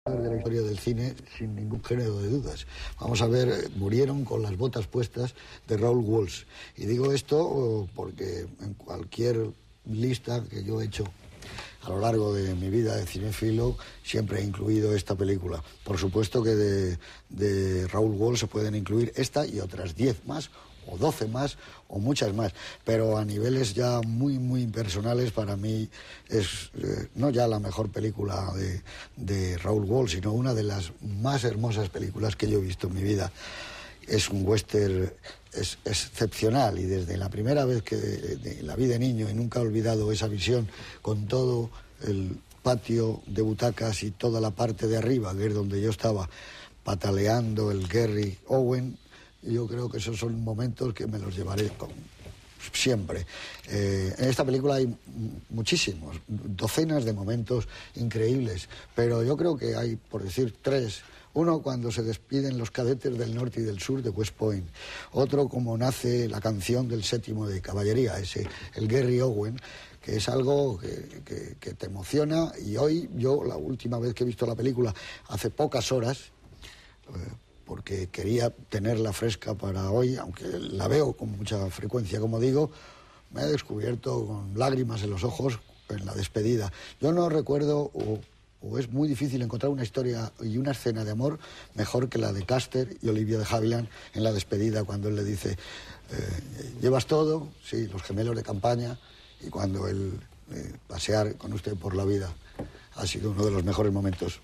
De la historia del cine sin ningún género de dudas. Vamos a ver, murieron con las botas puestas de Raoul Walsh. Y digo esto porque en cualquier lista que yo he hecho a lo largo de mi vida de cinéfilo siempre he incluido esta película. Por supuesto que de Raoul Walsh se pueden incluir esta y otras 10 más o 12 más o muchas más, pero a niveles ya muy personales para mí es no ya la mejor película de Raoul Walsh, sino una de las más hermosas películas que yo he visto en mi vida. Es un western excepcional y desde la primera vez que la vi de niño y nunca he olvidado esa visión con todo el patio de butacas y toda la parte de arriba, que es donde yo estaba pataleando el Gary Owen. Yo creo que esos son momentos que me los llevaré siempre. En esta película hay muchísimos, docenas de momentos increíbles, pero yo creo que hay, por decir, 3. Uno, cuando se despiden los cadetes del norte y del sur de West Point. Otro, como nace la canción del 7º de caballería, el Gary Owen, que es algo que te emociona. Y hoy, yo, la última vez que he visto la película, hace pocas horas, porque quería tenerla fresca para hoy, aunque la veo con mucha frecuencia, como digo, me he descubierto con lágrimas en los ojos en la despedida. Yo no recuerdo, o es muy difícil encontrar una historia y una escena de amor mejor que la de Custer y Olivia de Havilland en la despedida, cuando él le dice, ¿llevas todo? Sí, los gemelos de campaña, y cuando él, pasear con usted por la vida ha sido uno de los mejores momentos.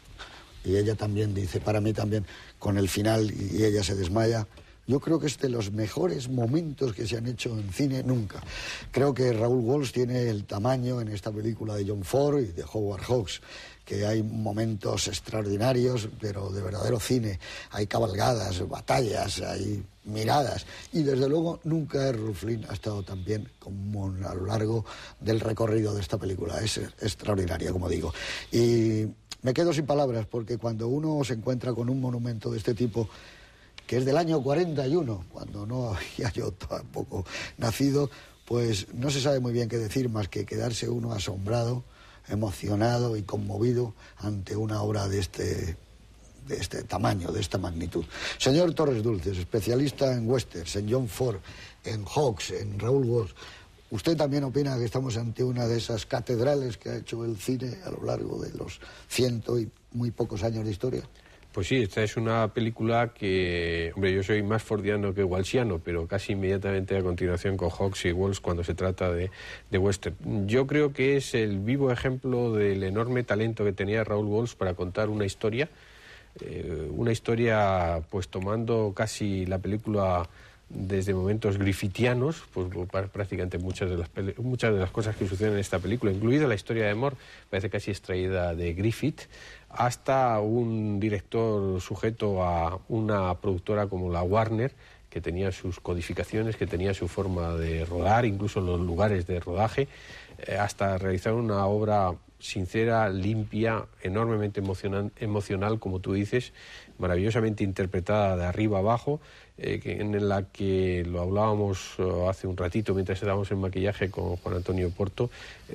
Y ella también dice, para mí también, con el final, y ella se desmaya. Yo creo que es de los mejores momentos que se han hecho en cine nunca. Creo que Raoul Walsh tiene el tamaño en esta película de John Ford y de Howard Hawks, que hay momentos extraordinarios, pero de verdadero cine. Hay cabalgadas, batallas, hay miradas. Y desde luego nunca Errol Flynn ha estado tan bien como a lo largo del recorrido de esta película. Es extraordinaria, como digo. Y me quedo sin palabras, porque cuando uno se encuentra con un monumento de este tipo, que es del año 41, cuando no había yo tampoco nacido, pues no se sabe muy bien qué decir más que quedarse uno asombrado, emocionado y conmovido ante una obra de este tamaño, de esta magnitud. Señor Torres Dulces, especialista en westerns, en John Ford, en Hawks, en Raoul Walsh, ¿usted también opina que estamos ante una de esas catedrales que ha hecho el cine a lo largo de los 100 y muy pocos años de historia? Pues sí, esta es una película que, hombre, yo soy más fordiano que walshiano, pero casi inmediatamente a continuación con Hawks y Walsh cuando se trata de western. Yo creo que es el vivo ejemplo del enorme talento que tenía Raoul Walsh para contar una historia pues tomando casi la película desde momentos griffithianos, pues prácticamente muchas de las cosas que suceden en esta película, incluida la historia de amor, parece casi extraída de Griffith, hasta un director sujeto a una productora como la Warner, que tenía sus codificaciones, que tenía su forma de rodar, incluso los lugares de rodaje, hasta realizar una obra sincera, limpia, enormemente emocional, como tú dices, maravillosamente interpretada de arriba abajo, en la que lo hablábamos hace un ratito mientras estábamos en maquillaje con Juan Antonio Porto,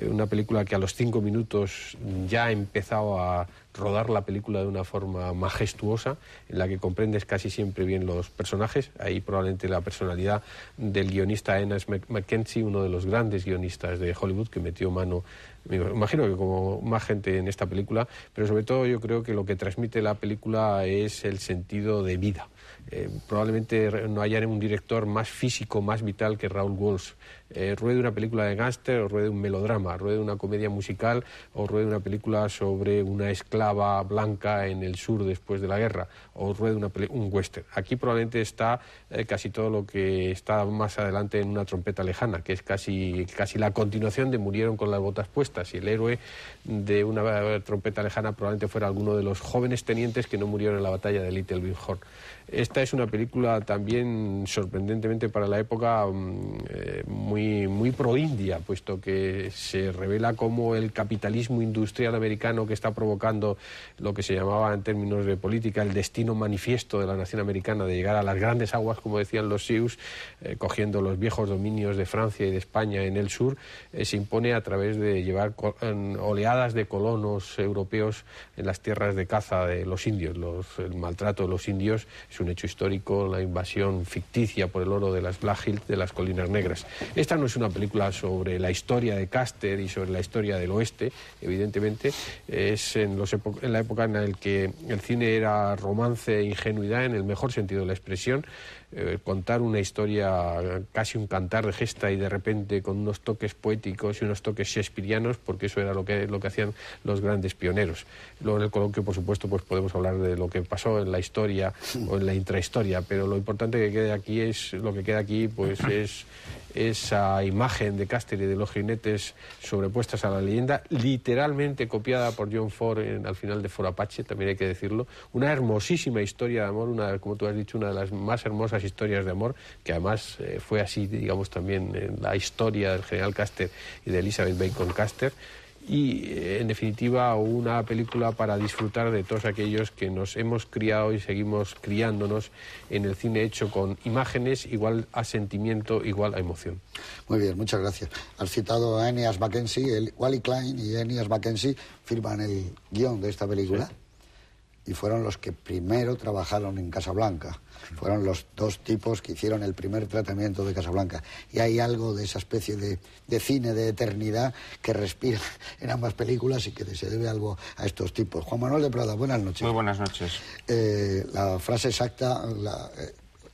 una película que a los 5 minutos ya ha empezado a rodar la película de una forma majestuosa, en la que comprendes casi siempre bien los personajes. Ahí probablemente la personalidad del guionista Enes Mackenzie, uno de los grandes guionistas de Hollywood, que metió mano, me imagino que como más gente en esta película, pero sobre todo yo creo que lo que transmite la película es el sentido de vida. Probablemente no haya un director más físico, más vital que Raoul Walsh. Ruede una película de gángster o ruede un melodrama, ruede una comedia musical o ruede una película sobre una esclava blanca en el sur después de la guerra, o ruede un western. Aquí probablemente está casi todo lo que está más adelante en Una trompeta lejana, que es casi la continuación de Murieron con las botas puestas, y el héroe de Una trompeta lejana probablemente fuera alguno de los jóvenes tenientes que no murieron en la batalla de Little Bighorn. esta es una película también sorprendentemente para la época muy pro-India, puesto que se revela cómo el capitalismo industrial americano, que está provocando lo que se llamaba en términos de política el destino manifiesto de la nación americana de llegar a las grandes aguas, como decían los Sioux, cogiendo los viejos dominios de Francia y de España en el sur, se impone a través de llevar oleadas de colonos europeos en las tierras de caza de los indios. El maltrato de los indios es un hecho histórico, la invasión ficticia por el oro de las Black Hills, de las Colinas Negras. Esta no es una película sobre la historia de Custer y sobre la historia del oeste, evidentemente, es en la época en la que el cine era romance e ingenuidad en el mejor sentido de la expresión. Contar una historia, casi un cantar de gesta y de repente con unos toques poéticos y unos toques shakespearianos, porque eso era lo que hacían los grandes pioneros. Luego en el coloquio, por supuesto, pues podemos hablar de lo que pasó en la historia o en la intrahistoria, pero lo importante que quede aquí es esa imagen de Custer y de los jinetes sobrepuestas a la leyenda, literalmente copiada por John Ford al final de Fort Apache, también hay que decirlo. Una hermosísima historia de amor, como tú has dicho, una de las más hermosas historias de amor, que además fue así, digamos, también en la historia del general Custer y de Elizabeth Bacon Custer. Y, en definitiva, una película para disfrutar de todos aquellos que nos hemos criado y seguimos criándonos en el cine hecho con imágenes igual a sentimiento, igual a emoción. Muy bien, muchas gracias. Has citado a Eneas Mackenzie, Wally Klein y Eneas Mackenzie firman el guión de esta película. Sí. Y fueron los que primero trabajaron en Casablanca. Fueron los dos tipos que hicieron el primer tratamiento de Casablanca. Y hay algo de esa especie de cine de eternidad que respira en ambas películas y que se debe algo a estos tipos. Juan Manuel de Prada, buenas noches. Muy buenas noches. La frase exacta...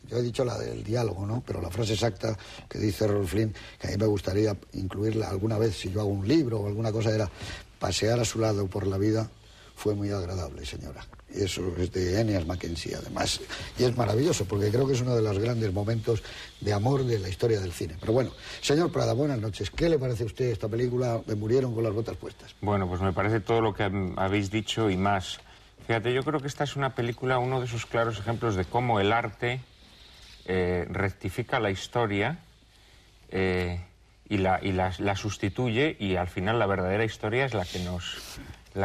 yo he dicho la del diálogo, ¿no? Pero la frase exacta que dice Rolf Flynn, que a mí me gustaría incluirla alguna vez si yo hago un libro o alguna cosa, era: pasear a su lado por la vida fue muy agradable, señora. Y eso es de Eneas Mackenzie, además. Y es maravilloso, porque creo que es uno de los grandes momentos de amor de la historia del cine. Pero bueno, señor Prada, buenas noches. ¿Qué le parece a usted esta película, Me murieron con las botas puestas? Bueno, pues me parece todo lo que habéis dicho y más. Fíjate, yo creo que esta es una película, uno de esos claros ejemplos de cómo el arte rectifica la historia y la sustituye, y al final la verdadera historia es la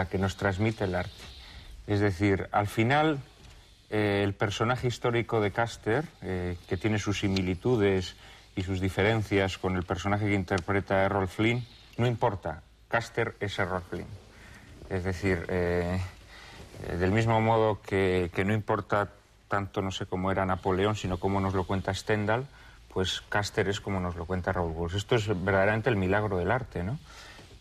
que nos transmite el arte. Es decir, al final el personaje histórico de Custer, que tiene sus similitudes y sus diferencias con el personaje que interpreta Errol Flynn, no importa, Custer es Errol Flynn. Es decir, del mismo modo que no importa tanto, no sé cómo era Napoleón, sino cómo nos lo cuenta Stendhal, pues Custer es como nos lo cuenta Raoul Walsh. Esto es verdaderamente el milagro del arte, ¿no?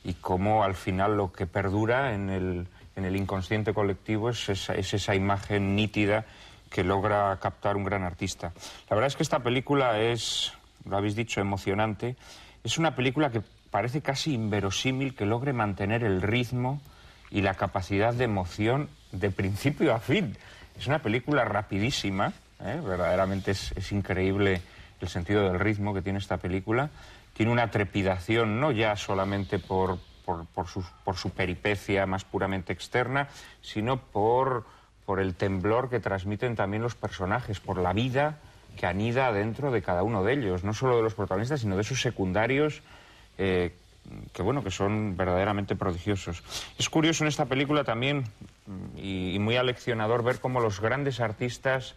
Y cómo al final lo que perdura en el inconsciente colectivo es esa imagen nítida que logra captar un gran artista. La verdad es que esta película es, lo habéis dicho, emocionante. Es una película que parece casi inverosímil que logre mantener el ritmo y la capacidad de emoción de principio a fin. Es una película rapidísima, verdaderamente es increíble el sentido del ritmo que tiene esta película. Tiene una trepidación, no ya solamente por su peripecia más puramente externa, sino por el temblor que transmiten también los personajes, por la vida que anida dentro de cada uno de ellos, no solo de los protagonistas, sino de sus secundarios, que son verdaderamente prodigiosos. Es curioso en esta película también, y muy aleccionador, ver cómo los grandes artistas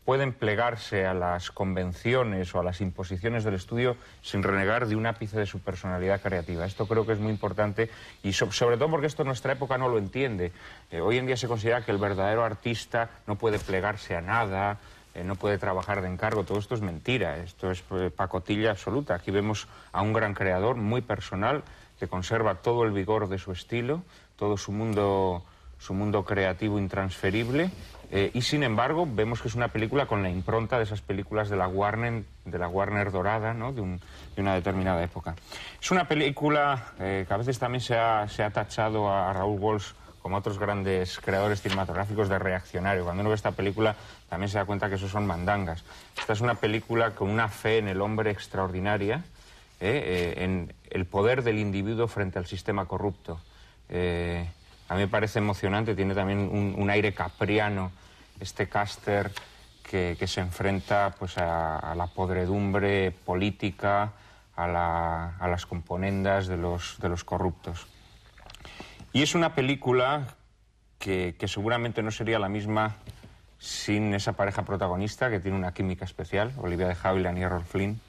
pueden plegarse a las convenciones o a las imposiciones del estudio sin renegar de un ápice de su personalidad creativa. Esto creo que es muy importante, y sobre todo porque esto en nuestra época no lo entiende. Hoy en día se considera que el verdadero artista no puede plegarse a nada, no puede trabajar de encargo. Todo esto es mentira, esto es pacotilla absoluta. Aquí vemos a un gran creador muy personal que conserva todo el vigor de su estilo, todo su mundo creativo intransferible, y sin embargo vemos que es una película con la impronta de esas películas de la Warner dorada, ¿no? de una determinada época. Es una película que a veces también se ha tachado a Raoul Walsh, como otros grandes creadores cinematográficos, de reaccionario. Cuando uno ve esta película también se da cuenta que eso son mandangas. Esta es una película con una fe en el hombre extraordinaria, en el poder del individuo frente al sistema corrupto. A mí me parece emocionante, tiene también un aire capriano este Custer, que se enfrenta pues, a la podredumbre política, a las componendas de los corruptos. Y es una película que seguramente no sería la misma sin esa pareja protagonista, que tiene una química especial, Olivia de Havilland y Errol Flynn.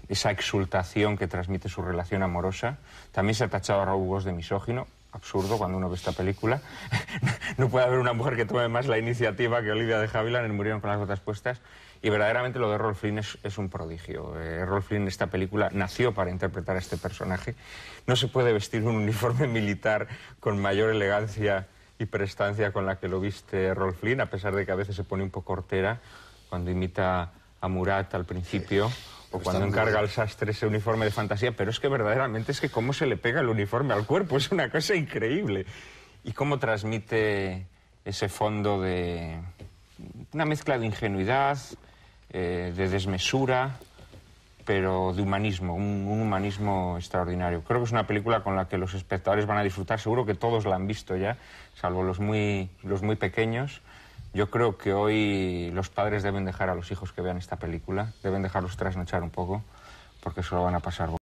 Esa exultación que transmite su relación amorosa. También se ha tachado a Raoul Walsh de misógino, absurdo cuando uno ve esta película. No puede haber una mujer que tome más la iniciativa que Olivia de Havilland en Murieron con las botas puestas. Y verdaderamente lo de Errol Flynn es un prodigio. Errol Flynn en esta película nació para interpretar a este personaje. No se puede vestir un uniforme militar con mayor elegancia y prestancia con la que lo viste Errol Flynn, a pesar de que a veces se pone un poco hortera cuando imita a Murat al principio, o cuando encarga al sastre ese uniforme de fantasía, pero es que verdaderamente es que cómo se le pega el uniforme al cuerpo, es una cosa increíble. Y cómo transmite ese fondo de una mezcla de ingenuidad, de desmesura, pero de humanismo, un humanismo extraordinario. Creo que es una película con la que los espectadores van a disfrutar, seguro que todos la han visto ya, salvo los muy pequeños. Yo creo que hoy los padres deben dejar a los hijos que vean esta película, deben dejarlos trasnochar un poco, porque se lo van a pasar.